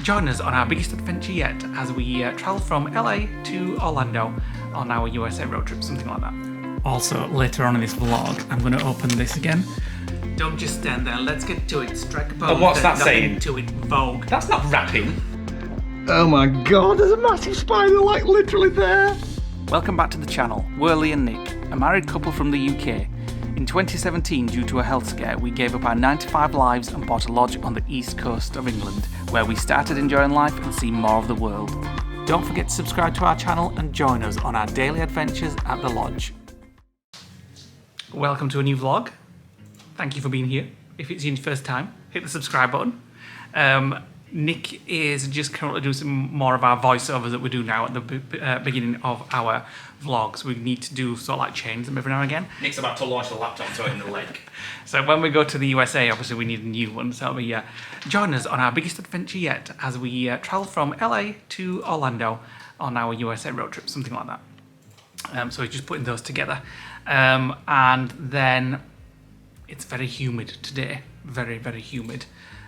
Join us on our biggest adventure yet as we travel from LA to Orlando on our USA road trip, something like that. Also, later on in this vlog, I'm going to open this again. Don't just stand there, let's get to it. Strike a pose. And what's that saying? To it, Vogue. That's not rapping. Oh my god, there's a massive spider like literally there. Welcome back to the channel. We're Lee and Nick, a married couple from the UK. In 2017, due to a health scare, we gave up our 9-to-5 lives and bought a lodge on the east coast of England, where we started enjoying life and seeing more of the world. Don't forget to subscribe to our channel and join us on our daily adventures at the lodge. Welcome to a new vlog. Thank you for being here. If it's your first time, hit the subscribe button. Nick is just currently doing some more of our voiceovers that we do now at the beginning of our vlogs. We need to do sort of like change them every now and again. Nick's about to launch the laptop to it in the lake. So when we go to the USA, obviously we need a new one. So we join us on our biggest adventure yet as we travel from LA to Orlando on our USA road trip, something like that. So we're just putting those together. And then it's very humid today, very, very humid.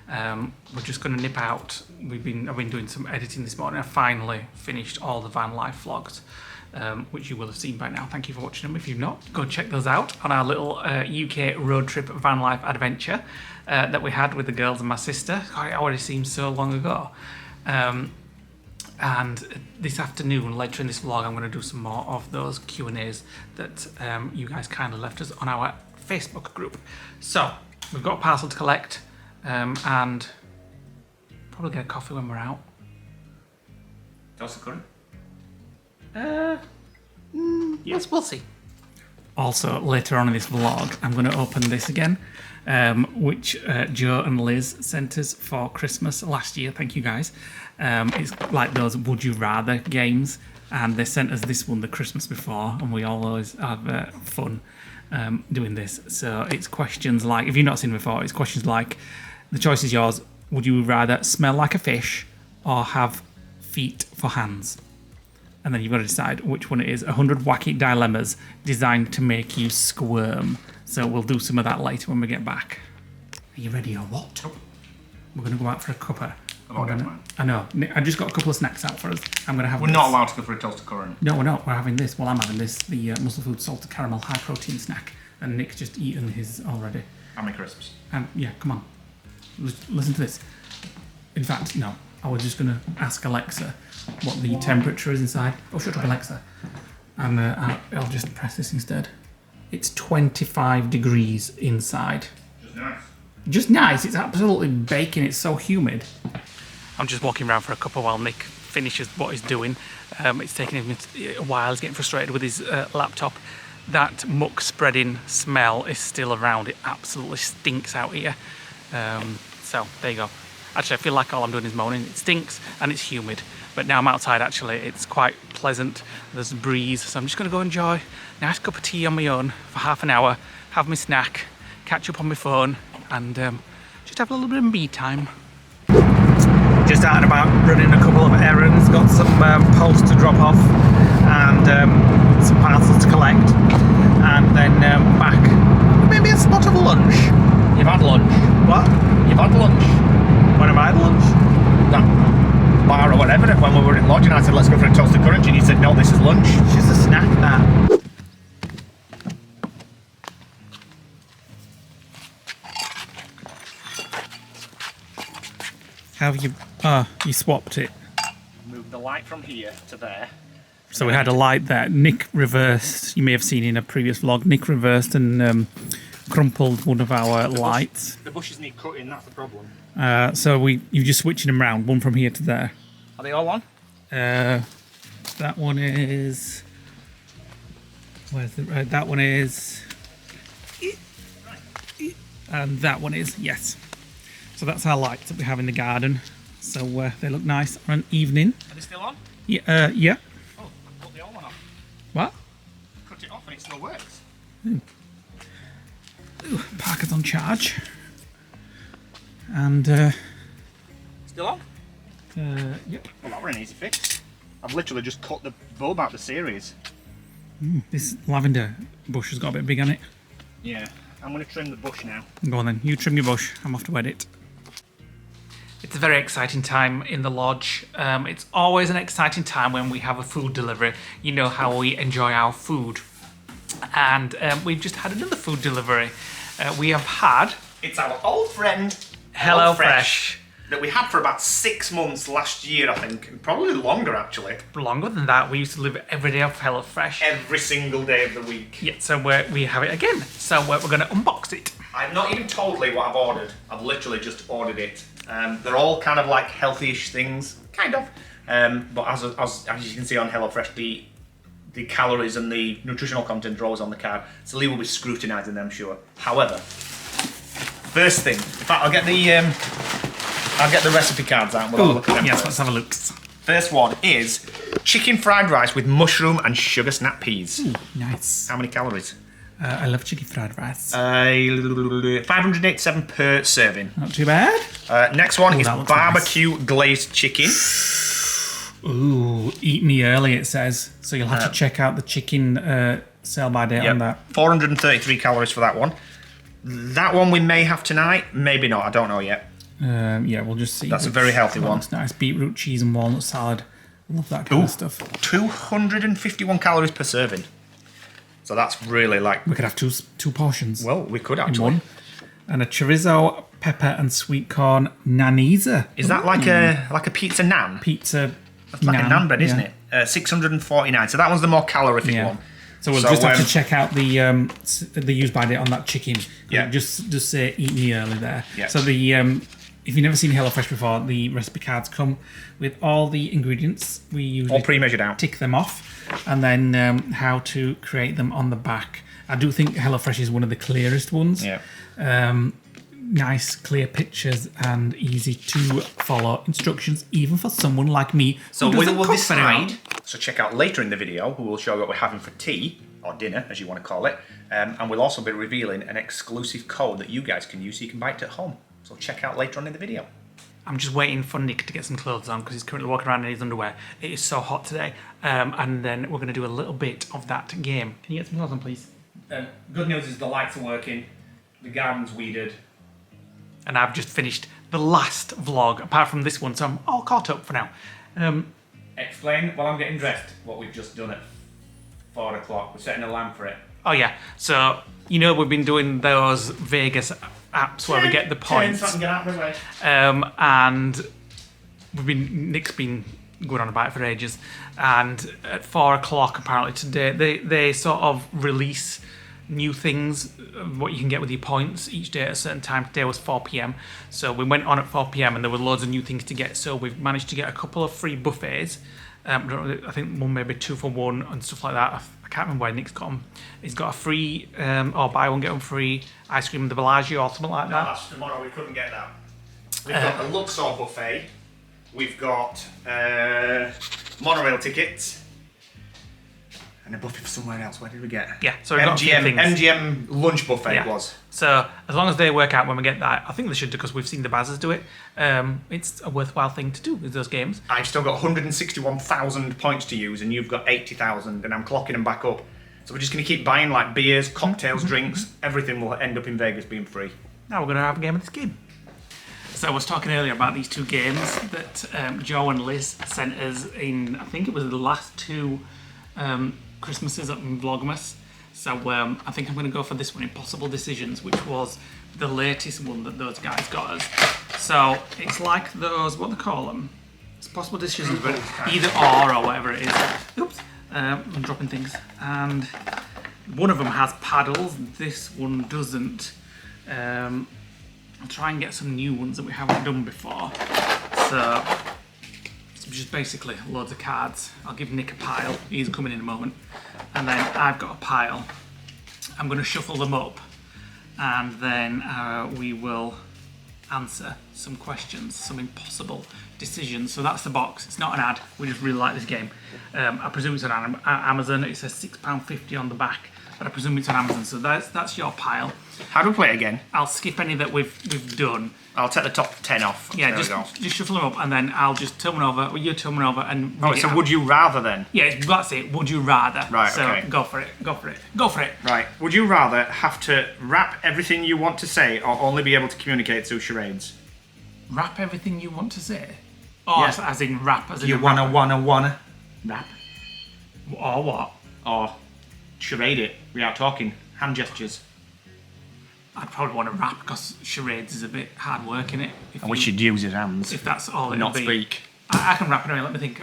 We're just going to nip out. I've been doing some editing this morning. I finally finished all the van life vlogs, which you will have seen by now. Thank you for watching them. If you've not, go check those out on our little UK road trip van life adventure that we had with the girls and my sister. God, it already seems so long ago. And this afternoon, later in this vlog, I'm going to do some more of those Q&As that you guys kindly left us on our Facebook group. So we've got a parcel to collect. And probably get a coffee when we're out. Toast the current? Yes, we'll see. Also, later on in this vlog, I'm going to open this again, which Joe and Liz sent us for Christmas last year. Thank you guys. It's like those Would You Rather games, and they sent us this one the Christmas before, and we always have fun doing this. So it's questions like, if you've not seen it before, it's questions like, the choice is yours. Would you rather smell like a fish or have feet for hands? And then you've got to decide which one it is. 100 wacky dilemmas designed to make you squirm. So we'll do some of that later when we get back. Are you ready or what? Oh. We're going to go out for a cuppa. Man. I know. I just got a couple of snacks out for us. I'm going to have We're not allowed to go for a toasted currant. No, we're not. We're having this. Well, I'm having this. The Muscle Food Salted Caramel High Protein snack. And Nick's just eaten his already. And my crisps. Yeah, come on. Listen to this. In fact, no. I was just going to ask Alexa what the temperature is inside. Oh, shut up, Alexa. And I'll just press this instead. It's 25 degrees inside. Just nice. Just nice. It's absolutely baking. It's so humid. I'm just walking around for a cuppa while Nick finishes what he's doing. It's taking him a while. He's getting frustrated with his laptop. That muck spreading smell is still around. It absolutely stinks out here. So there you go. Actually, I feel like all I'm doing is moaning. It stinks and it's humid, but now I'm outside. Actually, it's quite pleasant. There's a breeze, so I'm just going to go enjoy a nice cup of tea on my own for half an hour, have my snack, catch up on my phone, and just have a little bit of me time. Just out and about, running a couple of errands. Got some posts to drop off and some parcels to collect, and then back. Maybe a spot of lunch. You've had lunch. What? You've had lunch. When am I at lunch? That bar or whatever. When we were in lodge and I said, let's go for a toasted currant, and you said, no, this is lunch. It's just a snack, that. How have you... you swapped it. Move the light from here to there. So we had a light there. Nick reversed. You may have seen in a previous vlog. Nick reversed and crumpled one of our lights. The bushes need cutting, that's the problem. So you're just switching them around, one from here to there. Are they all on? That one is... Where's the... that one is... And that one is... Yes. So that's our lights that we have in the garden. So they look nice on an evening. Are they still on? Yeah. Yeah. Oh, cut the old one off. What? Cut it off and it still works. Ooh, Parker's on charge. And... Still on? Yep. Well, that were an easy fix. I've literally just cut the bulb out the series. This lavender bush has got a bit big on it. Yeah, I'm going to trim the bush now. Go on then, you trim your bush. I'm off to edit. It's a very exciting time in the lodge. It's always an exciting time when we have a food delivery. You know how we enjoy our food. And we've just had another food delivery. We have had... It's our old friend, HelloFresh. That we had for about 6 months last year, I think. Probably longer, actually. Longer than that, we used to live every day off HelloFresh. Every single day of the week. Yeah, so we have it again. So we're going to unbox it. I've not even told Lee what I've ordered. I've literally just ordered it. They're all kind of like healthy-ish things. Kind of. But as you can see on HelloFresh, the calories and the nutritional content are always on the card. So Lee will be scrutinising them, I'm sure. However, first thing, in fact, I'll get the recipe cards out and we'll have a look at them. Yes, first. let's have a look. First one is chicken fried rice with mushroom and sugar snap peas. Ooh, nice. How many calories? I love chicken fried rice. 587 per serving. Not too bad. Next one is that looks barbecue glazed chicken. Ooh, eat me early, it says. So you'll have to check out the chicken sell by date on that. 433 calories for that one. That one we may have tonight, maybe not, I don't know yet. Yeah, we'll just see. That's a very healthy one. It's nice. Beetroot, cheese and walnut salad. Love that kind of stuff. 251 calories per serving. So that's really like... We could have two portions. Well, we could in actually. one. And a chorizo, pepper and sweet corn nanisa. Is that like a pizza naan? Pizza That's like a naan bread, isn't it? 649. So that one's the more calorific one. So we'll just have to check out the use by date on that chicken. Yeah. Just say eat me early there. Yeah. So the if you've never seen HelloFresh before, the recipe cards come with all the ingredients. We usually all pre-measured out. Tick them off, and then how to create them on the back. I do think HelloFresh is one of the clearest ones. Yeah. Nice, clear pictures and easy to follow instructions, even for someone like me. So who we doesn't will cook very well. decide. So check out later in the video, we will show you what we're having for tea, or dinner, as you want to call it. And we'll also be revealing an exclusive code that you guys can use so you can buy it at home. So check out later on in the video. I'm just waiting for Nick to get some clothes on because he's currently walking around in his underwear. It is so hot today. And then we're going to do a little bit of that game. Can you get some clothes on, please? Good news is the lights are working, the garden's weeded. And I've just finished the last vlog, apart from this one, so I'm all caught up for now. Explain, while I'm getting dressed, what we've just done at 4 o'clock. We're setting a lamp for it. Oh yeah, so you know we've been doing those Vegas apps where we get the points. So I can get out of the way. And Nick's been going on about it for ages. And at 4 o'clock apparently today, they sort of release new things, what you can get with your points each day at a certain time. Today was 4 p.m. So we went on at 4 p.m. and there were loads of new things to get. So we've managed to get a couple of free buffets. I think one maybe 2 for 1 and stuff like that. I can't remember where Nick's got them. He's got a free, or buy one get one free ice cream in the Bellagio or something like that. No, that's tomorrow, we couldn't get that. We've got the Luxor buffet. We've got monorail tickets. And a buffet for somewhere else. Where did we get? Yeah, so we've got a few things. MGM lunch buffet Yeah. it was. So as long as they work out when we get that, I think they should do because we've seen the Bazzers do it. It's a worthwhile thing to do with those games. I've still got 161,000 points to use and you've got 80,000 and I'm clocking them back up. So we're just going to keep buying like beers, cocktails, drinks. Everything will end up in Vegas being free. Now we're going to have a game of this game. So I was talking earlier about these two games that Joe and Liz sent us in, I think it was the last two Christmases up in Vlogmas. So I think I'm going to go for this one, Impossible Decisions, which was the latest one that those guys got us. So it's like those, what do they call them? It's Possible Decisions, but either or whatever it is. Oops, I'm dropping things. And one of them has paddles, this one doesn't. I'll try and get some new ones that we haven't done before. So just basically loads of cards. I'll give Nick a pile, he's coming in a moment. And then I've got a pile. I'm going to shuffle them up and then we will answer some questions, some impossible decisions. So that's the box. It's not an ad, we just really like this game. I presume it's on Amazon. It says £6.50 on the back, but I presume it's on Amazon. So that's your pile. How do we play it again? I'll skip any that we've done. I'll take the top 10 off. Yeah, there just shuffle them up and then I'll just turn one over, or you turn one over and... Oh, so would you rather then? Yeah, that's it. Would you rather? Right, so okay. Go for it, go for it, go for it. Right, would you rather have to rap everything you want to say or only be able to communicate through charades? Rap everything you want to say? Oh, Yeah. as in rap, as in You a rapper. wanna rap? Or what? Or charade it without talking? Hand gestures. I'd probably want to rap because charades is a bit hard work, innit? I wish you'd use his hands. If that's all it not be. speak. I can rap anyway, let me think.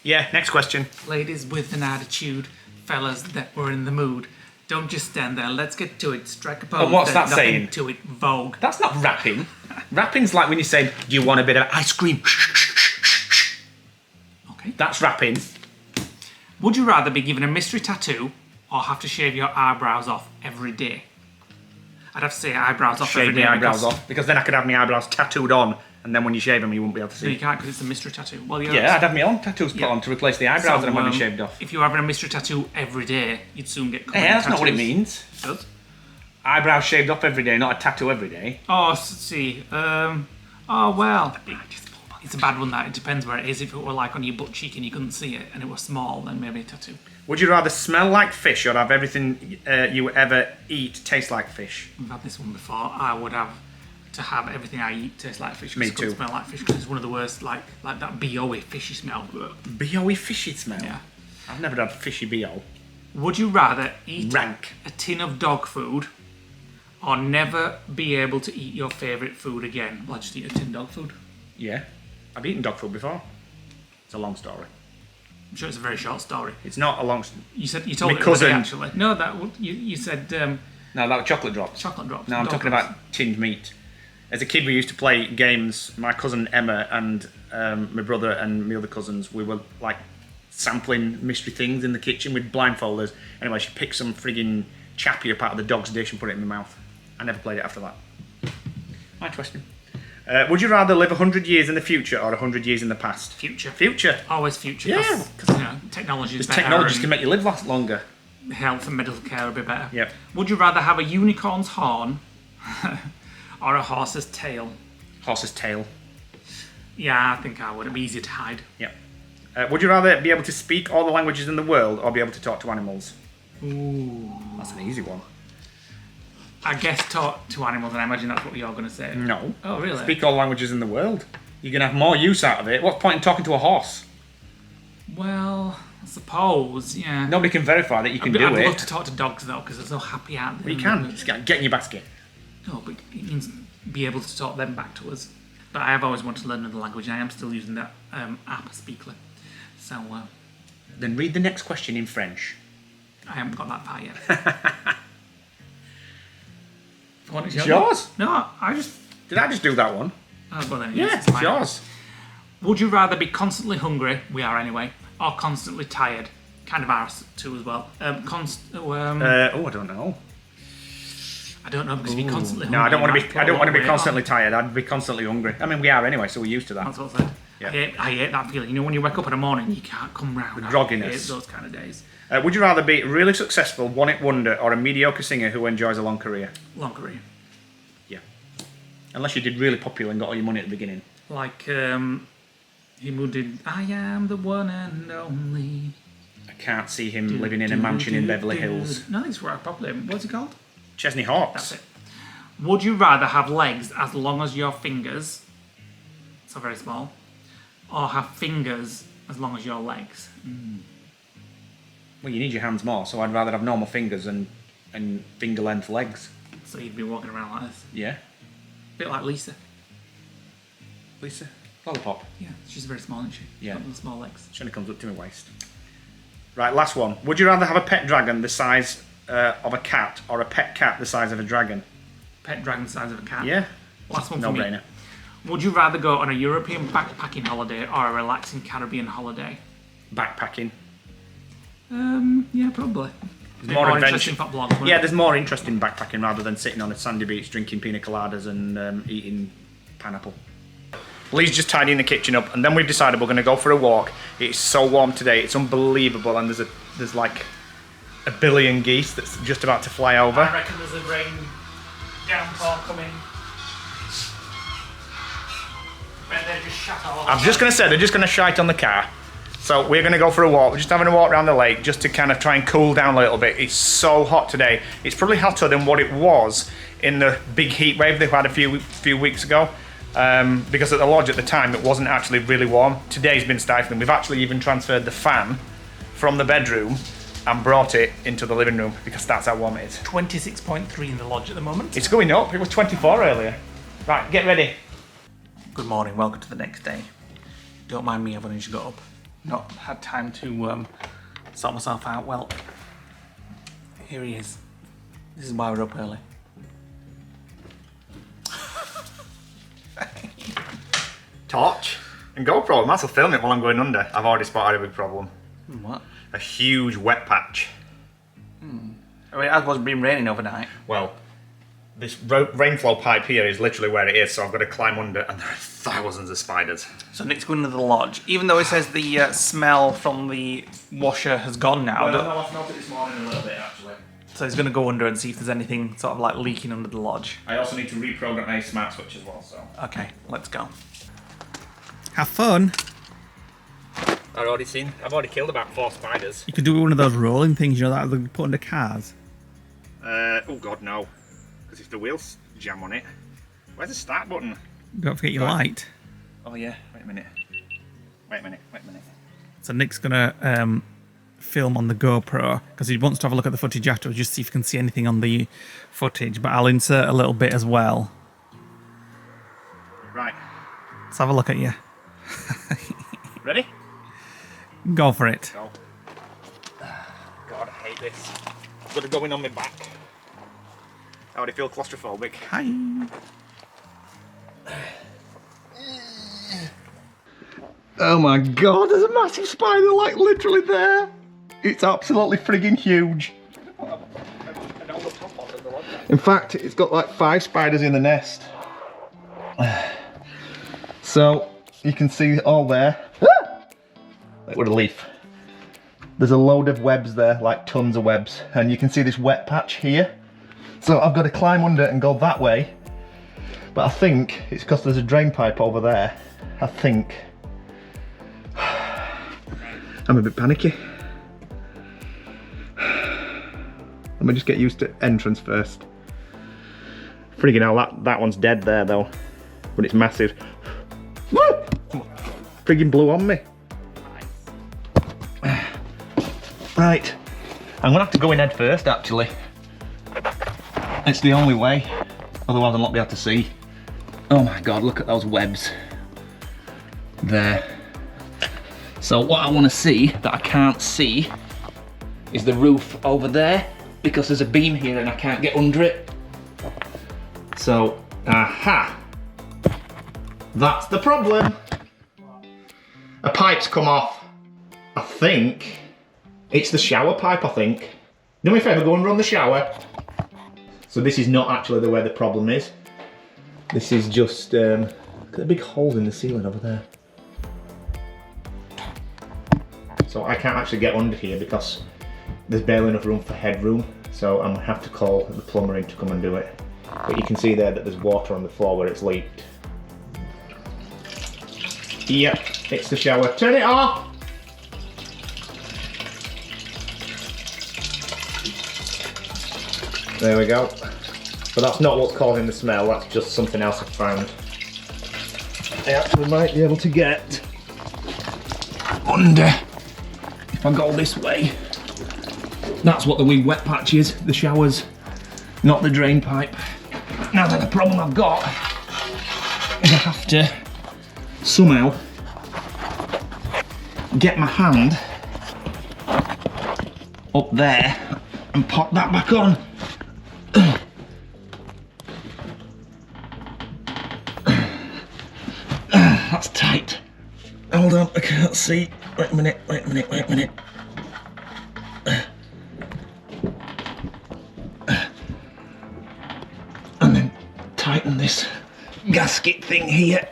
Yeah, next question. Ladies with an attitude, fellas that were in the mood. Don't just stand there, let's get to it. Strike a pose. And what's there's that nothing saying? To it, Vogue. That's not rapping. Rapping's like when you say, do you want a bit of ice cream? Okay. That's rapping. Would you rather be given a mystery tattoo or have to shave your eyebrows off every day? I'd have to say eyebrows off Shave every day. my eyebrows because- off, because then I could have my eyebrows tattooed on, and then when you shave them, you won't be able to No, you see. can't because it's a mystery tattoo. Well, Yeah, I'd have my own tattoos put on to replace the eyebrows that I'm having shaved off. If you were having a mystery tattoo every day, you'd soon get covered in Yeah, that's not what it tattoos. means. It does? Eyebrows shaved off every day, not a tattoo every day. Oh, see. Oh, well. It's a bad one, that. It depends where it is. If it were like on your butt cheek and you couldn't see it and it was small, then maybe a tattoo. Would you rather smell like fish or have everything you ever eat taste like fish? We've had this one before. I would have to have everything I eat taste like fish. 'Cause Me it couldn't too. smell like fish because it's one of the worst, like that BO-y fishy smell. B.O.y fishy smell? Yeah. I've never had fishy B.O. Would you rather eat Rank. a tin of dog food or never be able to eat your favourite food again? Well, just eat a tin of dog food. Yeah. I've eaten dog food before. It's a long story. I'm sure it's a very short story. It's not a long... You told My it cousin cousin- actually. No, you said No, that was chocolate drops. chocolate drops. No, I'm dog talking drops. about tinned meat. As a kid, we used to play games. My cousin Emma and my brother and my other cousins, we were like sampling mystery things in the kitchen with blindfolders. Anyway, she picked some frigging chappy up out of the dog's dish and put it in my mouth. I never played it after that. My question. Would you rather live 100 years in the future or 100 years in the past? Future. Future. Always future. Yeah. Because technology is better. Technology and can make you live last longer. health and medical care will be better. Yep. Would you rather have a unicorn's horn or a horse's tail? Horse's tail. Yeah, I think I would. It'd be easier to hide. Yep. Would you rather be able to speak all the languages in the world or be able to talk to animals? Ooh. That's an easy one. I guess talk to animals, and I imagine that's what you're going to say. No. Oh, really? Speak all languages in the world. You're going to have more use out of it. What's the point in talking to a horse? Well, I suppose, yeah. Nobody can verify that you can do I'd it. love to talk to dogs, though, because they're so happy out there. Well, you can. Just get in your basket. No, but it means be able to talk them back to us. But I have always wanted to learn another language, and I am still using that app, Speakly. So, Then read the next question in French. I haven't got that far yet. It's yours. No, I just... Did I just do that one? Oh, well then, Yeah, yes, it's mine. yours. Would you rather be constantly hungry, we are anyway, or constantly tired? Kind of ours too as well. I don't know. I don't know, because if you're constantly hungry... No, I don't want to you be. might I don't put want a to be lot of weight on. constantly tired. I'd be constantly hungry. I mean, we are anyway, so we're used to that. That's what I said. Yeah. I hate that feeling. You know, when you wake up in the morning, you can't come round. Grogginess. I hate those kind of days. Would you rather be a really successful one-hit wonder or a mediocre singer who enjoys a long career? Long career. Yeah. Unless you did really popular and got all your money at the beginning. Like, him who did I Am the One and Only. I can't see him living in a mansion in Beverly Hills. No, it's right, probably. What's it called? Chesney Hawks. That's it. Would you rather have legs as long as your fingers, so very small, or have fingers as long as your legs? Well, you need your hands more, so I'd rather have normal fingers and finger-length legs. So you'd be walking around like this. Yeah. A bit like Lisa. Lisa? Lollipop. Yeah, she's very small, isn't she? Yeah. Got little small legs. She only comes up to my waist. Right, last one. Would you rather have a pet dragon the size of a cat or a pet cat the size of a dragon? Pet dragon the size of a cat. Yeah. Last one for me. No-brainer. Would you rather go on a European backpacking holiday or a relaxing Caribbean holiday? Backpacking. Yeah, probably. There's more adventure. interesting for blogs, wouldn't Yeah, it? there's more interest in backpacking rather than sitting on a sandy beach drinking pina coladas and eating pineapple. Lee's just tidying the kitchen up, and then we've decided we're going to go for a walk. It's so warm today, it's unbelievable, and there's like a billion geese that's just about to fly over. I reckon there's a rain downpour coming. Bet they're just shut all I'm just going to say, they're just going to shite on the car. So we're going to go for a walk. We're just having a walk around the lake just to kind of try and cool down a little bit. It's so hot today. It's probably hotter than what it was in the big heat wave they had a few weeks ago. Because at the lodge at the time it wasn't actually really warm. Today's been stifling. We've actually even transferred the fan from the bedroom and brought it into the living room because that's how warm it is. 26.3 in the lodge at the moment. It's going up. It was 24 earlier. Right, get ready. Good morning, welcome to the next day. Don't mind me, I've only just got up. Not had time to sort myself out. Well, here he is. This is why we're up early. Torch and GoPro. I might as well film it while I'm going under. I've already spotted a big problem. What? A huge wet patch. I mean, it hasn't been raining overnight. Well, this rainflow pipe here is literally where it is, so I've got to climb under, and there are thousands of spiders. So Nick's going into the lodge. Even though it says the smell from the washer has gone now. Well, no, I smelled it this morning a little bit, actually. So he's going to go under and see if there's anything sort of like leaking under the lodge. I also need to reprogram a smart switch as well, so. Okay, let's go. Have fun. I've already killed about 4 spiders. You could do one of those rolling things, you know, that they put under cars. Oh god, no. Because if the wheels jam on it. Where's the start button? Don't forget your light. Oh yeah, wait a minute. So Nick's gonna film on the GoPro because he wants to have a look at the footage afterwards, just see if he can see anything on the footage. But I'll insert a little bit as well. Right. Let's have a look at you. Ready? Go for it. Go. God, I hate this. I've got to go in on my back. I already feel claustrophobic. Hi. Oh my god, there's a massive spider like literally there. It's absolutely friggin' huge. In fact, it's got like 5 spiders in the nest. So, you can see all there. Like with a leaf. There's a load of webs there, like tons of webs. And you can see this wet patch here. So I've got to climb under and go that way. But I think it's because there's a drain pipe over there. I think. I'm a bit panicky. Let me just get used to entrance first. Friggin' hell, that one's dead there though. But it's massive. Friggin' blew on me. Right, I'm gonna have to go in head first actually. It's the only way, otherwise I'll not be able to see. Oh my god, look at those webs. There. So what I want to see, that I can't see, is the roof over there, because there's a beam here and I can't get under it. So, aha! That's the problem. A pipe's come off. I think it's the shower pipe, I think. Do me a favour, go and run the shower. So this is not actually the way the problem is. This is just, look at the big holes in the ceiling over there. So I can't actually get under here because there's barely enough room for headroom. So I'm gonna have to call the plumber in to come and do it. But you can see there that there's water on the floor where it's leaked. Yep, it's the shower. Turn it off! There we go. But that's not what's causing the smell, that's just something else I found. I actually might be able to get under if I go this way. That's what the wee wet patch is, the showers, not the drain pipe. Now then, the problem I've got is I have to somehow get my hand up there and pop that back on. That's tight. Hold on, I can't see. Wait a minute. And then tighten this gasket thing here.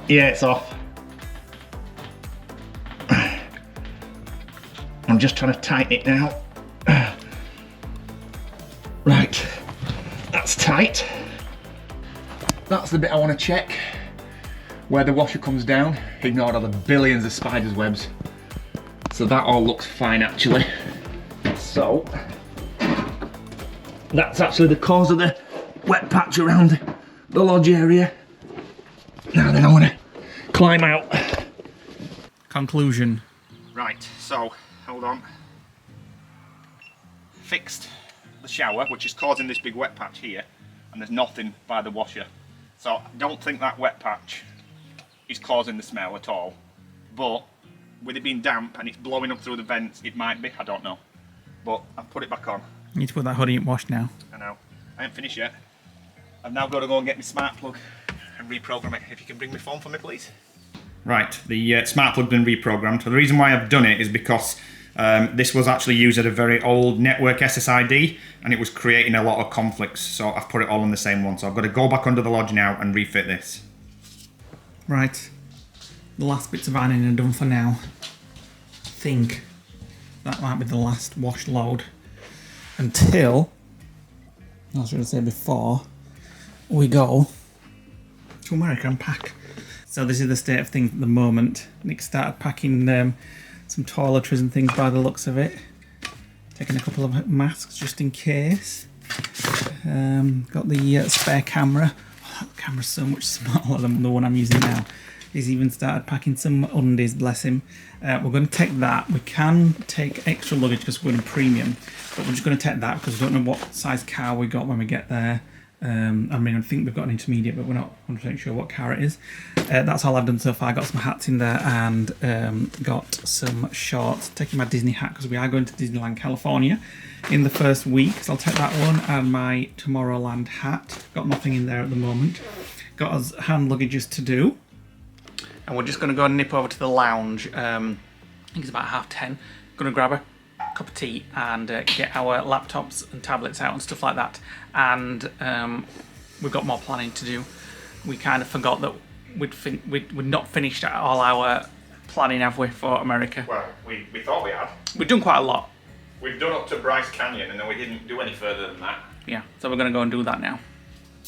Yeah, it's off. I'm just trying to tighten it now. Right, that's tight. That's the bit I want to check. Where the washer comes down, ignore all the billions of spiders' webs. So that all looks fine actually. So that's actually the cause of the wet patch around the lodge area. Now then I'm gonna climb out. Conclusion. Right, so hold on. Fixed the shower, which is causing this big wet patch here, and there's nothing by the washer. So I don't think that wet patch is causing the smell at all. But with it being damp and it's blowing up through the vents, it might be, I don't know. But I've put it back on. You need to put that hoodie in wash now. I know. I ain't finished yet. I've now got to go and get my smart plug and reprogram it. If you can bring my phone for me, please. Right, the smart plug's been reprogrammed. The reason why I've done it is because this was actually used at a very old network SSID and it was creating a lot of conflicts, so I've put it all on the same one. So I've got to go back under the lodge now and refit this. Right, the last bits of ironing are done for now. I think that might be the last wash load until, I was going to say before, we go to America and pack. So this is the state of things at the moment. Nick started packing some toiletries and things by the looks of it. Taking a couple of masks just in case. Got the spare camera. Oh, that camera's so much smaller than the one I'm using now. He's even started packing some undies, bless him. We're going to take that. We can take extra luggage because we're in a premium, but we're just going to take that because we don't know what size car we got when we get there. I mean, I think we've got an intermediate, but we're not 100% sure what car it is. That's all I've done so far. I got some hats in there and got some shorts. Taking my Disney hat because we are going to Disneyland, California in the first week. So I'll take that one and my Tomorrowland hat. Got nothing in there at the moment. Got us hand luggages to do. And we're just going to go and nip over to the lounge. I think it's about 10:30. Going to grab a cup of tea and get our laptops and tablets out and stuff like that. And we've got more planning to do. We kind of forgot that we'd not finished all our planning, have we, for America? Well, we thought we had. We've done quite a lot. We've done up to Bryce Canyon and then we didn't do any further than that. Yeah, so we're going to go and do that now.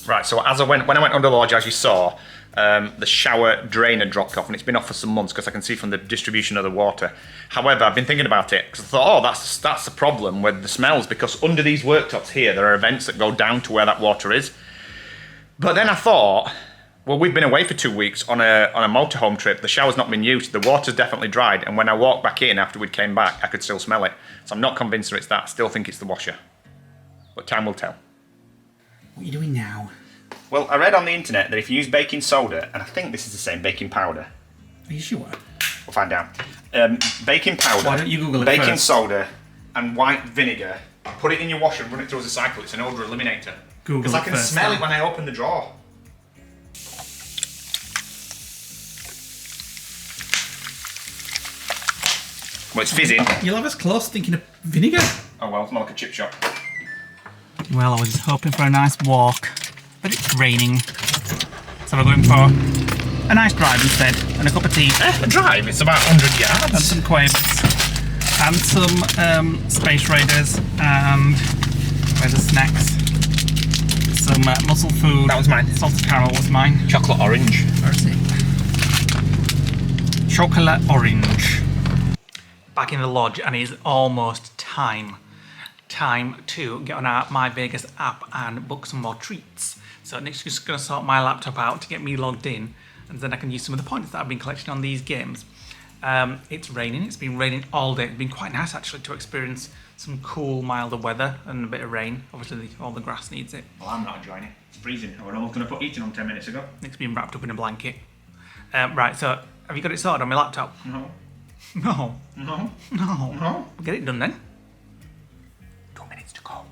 Right, so when I went under the lodge, as you saw, the shower drain had dropped off and it's been off for some months because I can see from the distribution of the water. However, I've been thinking about it because I thought, oh, that's the problem with the smells, because under these worktops here, there are vents that go down to where that water is. But then I thought, well, we've been away for 2 weeks on a motorhome trip. The shower's not been used. The water's definitely dried. And when I walked back in after we came back, I could still smell it. So I'm not convinced that it's that. I still think it's the washer. But time will tell. What are you doing now? Well, I read on the internet that if you use baking soda, and I think this is the same, baking powder. Are you sure? We'll find out. Baking powder, Why don't you Google it baking first? soda, and white vinegar. Put it in your washer and run it through as a cycle. It's an odour eliminator. Google Because it I can first, smell then. it when I open the drawer. Well, it's fizzing. You'll have us close thinking of vinegar. Oh well, it's more like a chip shop. Well, I was hoping for a nice walk, but it's raining. So we're going for a nice drive instead, and a cup of tea. A drive? It's about 100 yards. And some quavers. And some Space Raiders, and where's the snacks? Some mussel food. That was mine. Salted caramel was mine. Chocolate orange. Where is it? Chocolate orange. Back in the lodge, and it's almost time to get on our My Vegas app and book some more treats. So Nick's just going to sort my laptop out to get me logged in, and then I can use some of the points that I've been collecting on these games. It's raining. It's been raining all day. It's been quite nice actually to experience some cool, milder weather and a bit of rain. Obviously, all the grass needs it. Well, I'm not enjoying it. It's freezing. I was almost going to put heating on 10 minutes ago. Nick's been wrapped up in a blanket. Right, so have you got it sorted on my laptop? No. No. No. No. No. We'll get it done then. 2 minutes to go.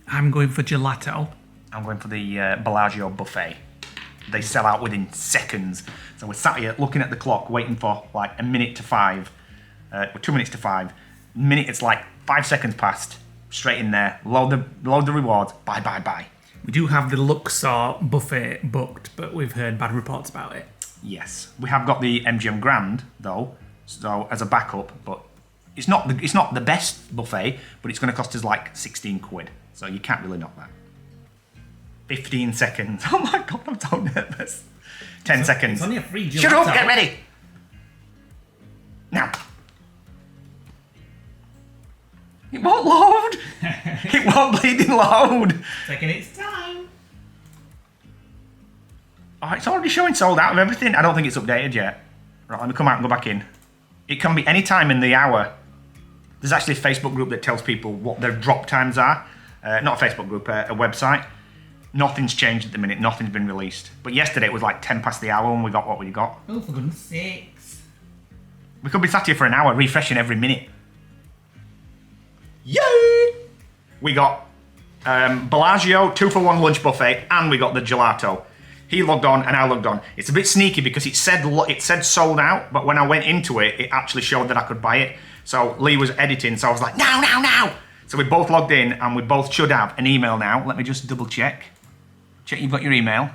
I'm going for gelato. I'm going for the Bellagio buffet. They sell out within seconds. So we're sat here looking at the clock, waiting for like 1 minute to 5. 2 minutes to 5. Minute, it's like 5 seconds past. Straight in there. Load the rewards. Bye, bye, bye. We do have the Luxor buffet booked, but we've heard bad reports about it. Yes. We have got the MGM Grand, though, so as a backup, but it's not the best buffet, but it's going to cost us like 16 quid. So you can't really knock that. 15 seconds. Oh my god, I'm so nervous. 10 seconds. It's only a free gelato. Shut up, get ready. Now. It won't load. It won't bleeding load. Taking its time. Oh, it's already showing sold out of everything. I don't think it's updated yet. Right, let me come out and go back in. It can be any time in the hour. There's actually a Facebook group that tells people what their drop times are. Not a Facebook group, a website. Nothing's changed at the minute. Nothing's been released. But yesterday it was like 10 past the hour when we got what we got. Oh, for goodness sakes. We could be sat here for an hour refreshing every minute. Yay! We got Bellagio 2-for-1 lunch buffet, and we got the gelato. He logged on and I logged on. It's a bit sneaky because it said sold out, but when I went into it, it actually showed that I could buy it. So Lee was editing, so I was like, now! So we both logged in and we both should have an email now. Let me just double check. Check you've got your email.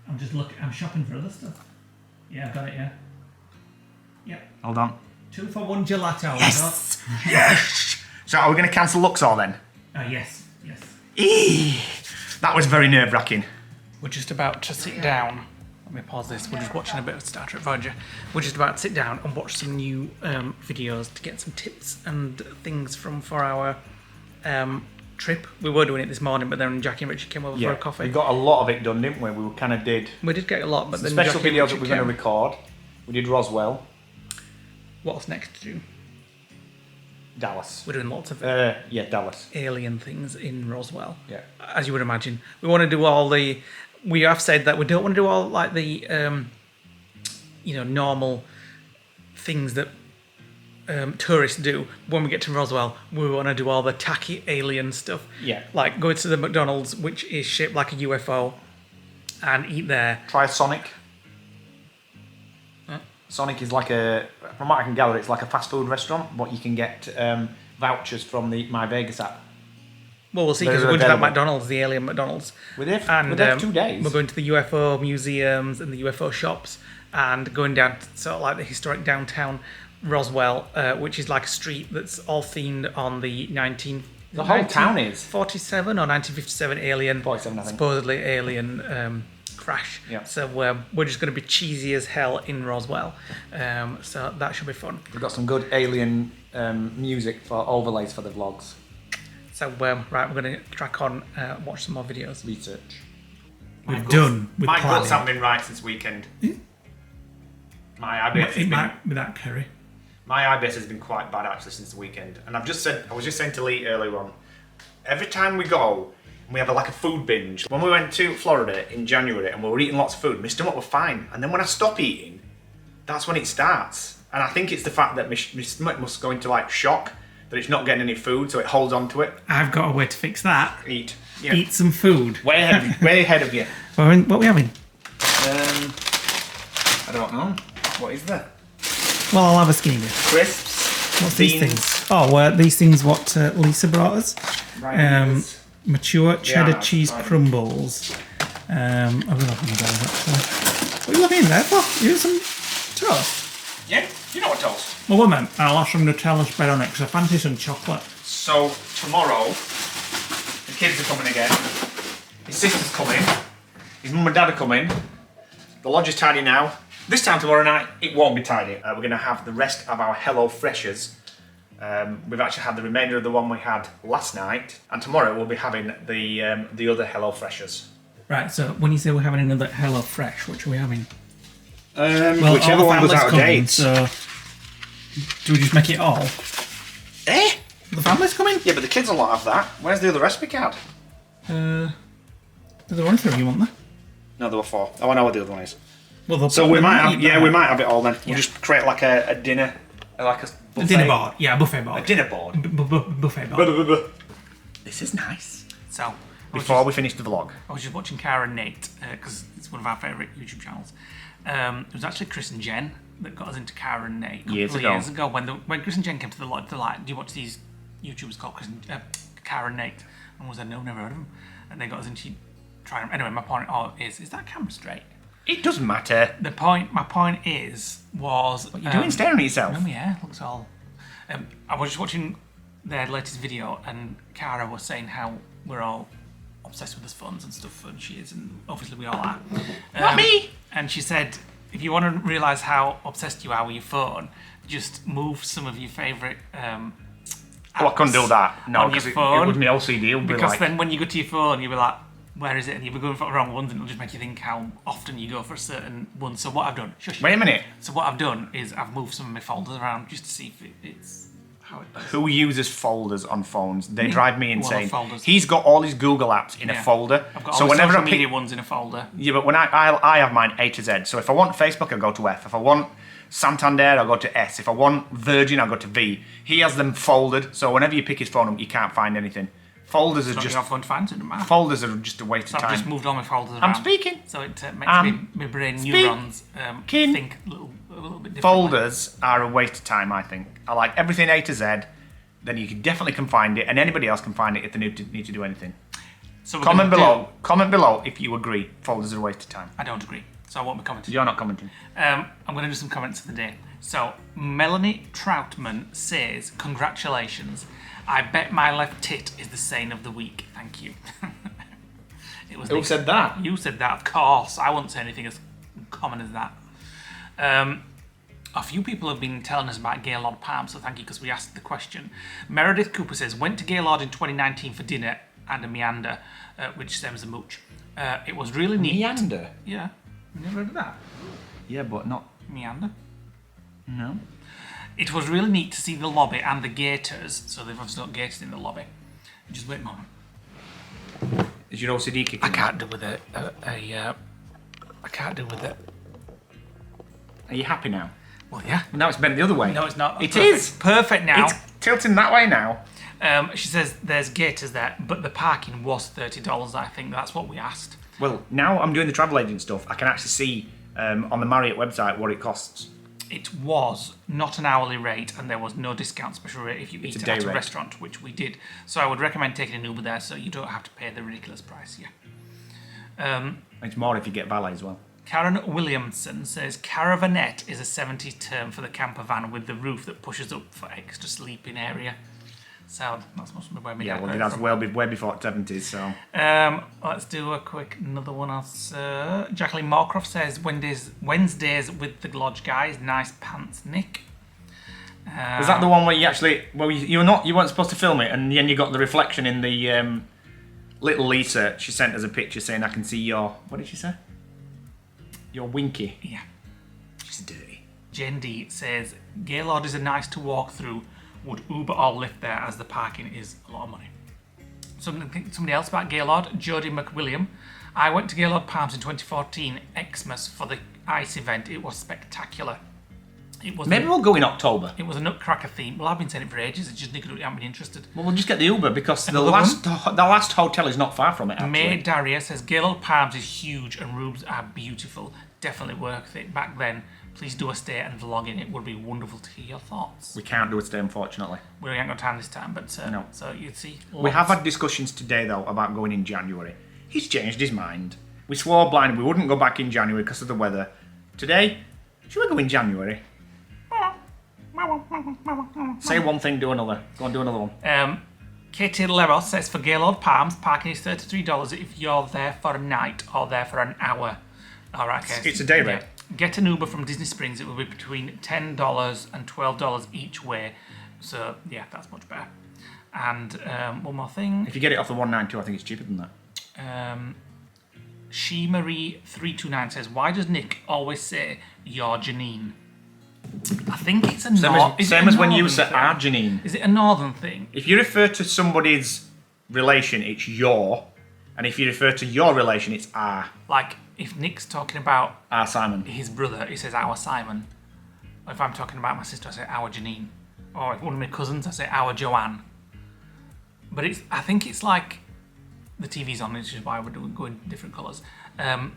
I'm just looking, I'm shopping for other stuff. Yeah, I've got it, yeah. Yep. Hold on. 2-for-1 gelato. Yes! Yes! So are we going to cancel Luxor then? Yes. Eee! That was very nerve-wracking. We're just about to sit down. Let me pause this. We're just watching a bit of Star Trek Voyager. We're just about to sit down and watch some new videos to get some tips and things for our trip. We were doing it this morning, but then Jackie and Richard came over for a coffee. We got a lot of it done, didn't we? We kind of did. We did get a lot, but then Special Jackie and videos Richard that we're going to record. We did Roswell. What's next to do? Dallas. We're doing lots of Dallas. alien things in Roswell. Yeah. As you would imagine. We want to do all the... We have said that we don't want to do all like the, normal things that tourists do. When we get to Roswell, we want to do all the tacky alien stuff. Yeah. Like go to the McDonald's, which is shaped like a UFO, and eat there. Try Sonic. Sonic is like from what I can gather, it's like a fast food restaurant, but you can get vouchers from the My Vegas app. Well, we'll see, because we're going to that McDonald's, the alien McDonald's. We're there for 2 days. We're going to the UFO museums and the UFO shops, and going down to sort of like the historic downtown Roswell, which is like a street that's all themed on the The whole town is 47 or 1957 alien, 47, I think. Supposedly alien crash. Yeah. So we're just going to be cheesy as hell in Roswell. So that should be fun. We've got some good alien music for overlays for the vlogs. So right, we're going to crack on, watch some more videos. Research. We've done with my planning. guts haven't been right since weekend. My IBS It might be that curry. My IBS has been quite bad actually since the weekend, and I was just saying to Lee earlier on. Every time we go, we have like a food binge. When we went to Florida in January and we were eating lots of food, my stomach was fine, and then when I stop eating, that's when it starts. And I think it's the fact that my stomach must go into like shock that it's not getting any food, so it holds on to it. I've got a way to fix that. Eat some food. Way ahead of you. What are we having? I don't know. What is that? Well, I'll have a skinny bit. Crisps. What's beans. these things? Oh, these things what Lisa brought us. Right, Mature cheddar cheese fine. crumbles. I will have one of those actually. What are you having there for? You want some toast? Yeah, you know what toast. Well, woman, I'll have some Nutella spread on it because I fancy some chocolate. So tomorrow, the kids are coming again. His sister's coming. His mum and dad are coming. The lodge is tidy now. This time tomorrow night, it won't be tidy. We're going to have the rest of our HelloFreshers. We've actually had the remainder of the one we had last night, and tomorrow we'll be having the other HelloFreshers. Right. So when you say we're having another HelloFresh, which are we having? Well, whichever one was out of date. So do we just make it all? Eh? The family's coming? Yeah, but the kids will not have that. Where's the other recipe card? There's a one for you, wasn't there? No, there were 4. Oh, I know what the other one is. Well, so we might have, we might have it all then. We'll just create like a dinner, like a buffet. A dinner board, yeah, a buffet board. A dinner board. Buffet board. This is nice. So, before we finish the vlog, I was just watching Cara and Nate because it's one of our favourite YouTube channels. It was actually Chris and Jen that got us into Cara and Nate years ago. When Chris and Jen came to the lodge, they're like, "Do you watch these YouTubers called Cara and Nate?" And I was like, "No, never heard of them." And they got us into trying them. Anyway, my point is that camera straight? It doesn't matter. My point was... What are you doing, staring at yourself? No, yeah, looks all... I was just watching their latest video, and Cara was saying how we're all obsessed with his phones and stuff, and she is, and obviously we all are. Not me! And she said, if you want to realise how obsessed you are with your phone, just move some of your favourite Oh, I couldn't do that. No, on your because it phone. would be OCD. It would be Because like, then when you go to your phone, you'll be like, where is it? And you'll be going for the wrong ones, and it'll just make you think how often you go for a certain one. So what I've done... Shush. wait a minute. So what I've done is I've moved some of my folders around just to see if it's how it does. Who uses folders on phones? They drive me Well, insane. folders. He's got all his Google apps in a Yeah. folder. I've got so all the whenever social I pick, media ones in a folder. yeah, but when I have mine A to Z. So if I want Facebook, I go to F. If I want Santander, I'll go to S. If I want Virgin, I'll go to V. He has them folded, so whenever you pick his phone up, you can't find anything. Folders are It's not just your phone to find, so it doesn't matter. folders are just a waste So of I've time. just moved all my folders around. I'm speaking. So it makes my brain Speak. neurons Kin. think a little bit differently. Folders are a waste of time, I think. I like everything A to Z. Then you definitely can find it, and anybody else can find it if they need to do anything. So we're Comment gonna below. Comment below if you agree. Folders are a waste of time. I don't agree, so I won't be commenting. You're not commenting. I'm going to do some comments of the day. So, Melanie Troutman says, congratulations. I bet my left tit is the saying of the week. Thank you. It was Who said that? You said that, of course. I wouldn't say anything as common as that. A few people have been telling us about Gaylord Palm, so thank you, because we asked the question. Meredith Cooper says, went to Gaylord in 2019 for dinner and a meander, which same as a mooch. It was really neat. Meander? Yeah. You never heard of that? Yeah, but not... Meander. No. It was really neat to see the lobby and the gators. So they've obviously got gators in the lobby. Just wait a moment. Is your OCD kicking I in? can't do with it. I can't do with it. Are you happy now? Well, yeah. Now it's bent the other way. No, it's not. It Perfect. is. Perfect now. It's tilting that way now. She says there's gators there, but the parking was $30. I think that's what we asked. Well, now I'm doing the travel agent stuff, I can actually see on the Marriott website what it costs. It was not an hourly rate, and there was no discount special rate if you It's eat a day at a rate. restaurant, which we did. So I would recommend taking an Uber there, so you don't have to pay the ridiculous price. Yeah. It's more if you get valet as well. Karen Williamson says caravanette is a 70s term for the camper van with the roof that pushes up for extra sleeping area. So that's must be where my Yeah, dad well, got it that's from. way before 70s, so... Let's do a quick another one. Jacqueline Moorcroft says Wednesdays with the Lodge Guys. Nice pants, Nick. Was that the one where you actually... Well, you weren't supposed to film it, and then you got the reflection in the... little Lisa, she sent us a picture saying, I can see your... What did she say? Your winky. Yeah. She's dirty. Jane D says Gaylord is a nice to walk through. Would Uber or Lyft there as the parking is a lot of money. Somebody else about Gaylord, Jodie McWilliam. I went to Gaylord Palms in 2014, Xmas, for the ice event. It was spectacular. It was Maybe we'll go in October. It was a Nutcracker theme. Well, I've been saying it for ages. It's just niggas haven't been interested. Well, we'll just get the Uber because the Another last hotel is not far from it, actually. May Daria says Gaylord Palms is huge and rooms are beautiful. Definitely worth it. Back then, please do a stay and vlog in. It would be wonderful to hear your thoughts. We can't do a stay, unfortunately. We ain't got time this time, but No. So you'd see. We have had discussions today, though, about going in January. He's changed his mind. We swore blind we wouldn't go back in January because of the weather. Today, should we go in January? Say one thing, do another. Go on, do another one. Katie Leros says for Gaylord Palms, parking is $33 if you're there for a night or there for an hour. All right, okay. It's a day rate. Yeah. Get an Uber from Disney Springs. It will be between $10 and $12 each way. So yeah, that's much better. And one more thing. If you get it off the 192, I think it's cheaper than that. She Marie 329 says, why does Nick always say you're Janine? I think it's a Same as when you say our Janine. Is it a northern thing? If you refer to somebody's relation, it's your. And if you refer to your relation, it's our. Like, if Nick's talking about Our Simon. his brother, he says our Simon. Or if I'm talking about my sister, I say our Janine. Or if one of my cousins, I say our Joanne. But I think it's like the TV's on, which is why we're going different colours. I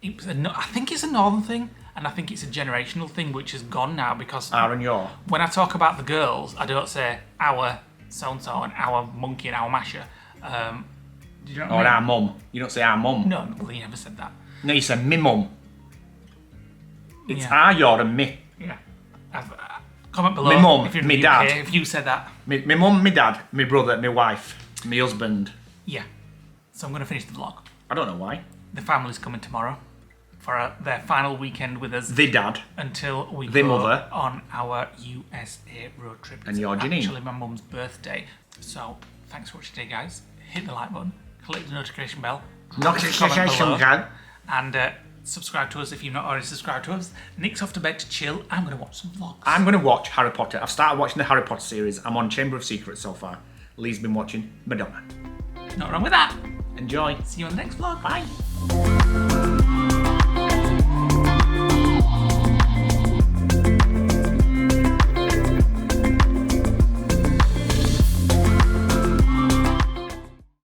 think it's a northern thing, and I think it's a generational thing which has gone now because Our and your. when I talk about the girls, I don't say our so-and-so and our monkey and our masher. Do you know what I Or mean? our mum. You don't say our mum. No, well, you never said that. No, you say me mum. It's Yeah. our, your, and me. Yeah. Comment below Me mum, if you're in me the dad. UK, if you said that. Me mum, me dad, me brother, me wife, me husband. Yeah. So I'm going to finish the vlog. I don't know why. The family's coming tomorrow. for their final weekend with us. The dad. Until we The go mother. on our USA road trip. And you're Janine. Actually my mum's birthday. So, thanks for watching today, guys. Hit the like button, click the notification bell, comment below, and subscribe to us if you've not already subscribed to us. Nick's off to bed to chill. I'm going to watch some vlogs. I'm going to watch Harry Potter. I've started watching the Harry Potter series. I'm on Chamber of Secrets so far. Lee's been watching Madonna. Not wrong with that. Enjoy. See you on the next vlog. Bye.